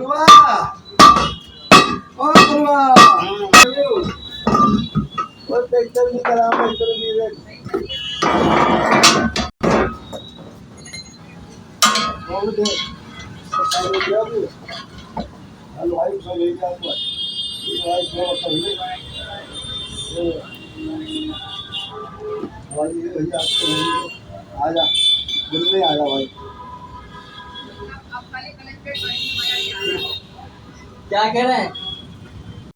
बलवा ओ बलवा वो ट्रैक्टर निकल आ ट्रैक्टर भी बोल दे सारे दिया भी हलवाई सब ले जा तू हलवाई थोड़ा सा ले भाई ये आपको आजा दिन में आजा भाई क्या कह रहे हैं?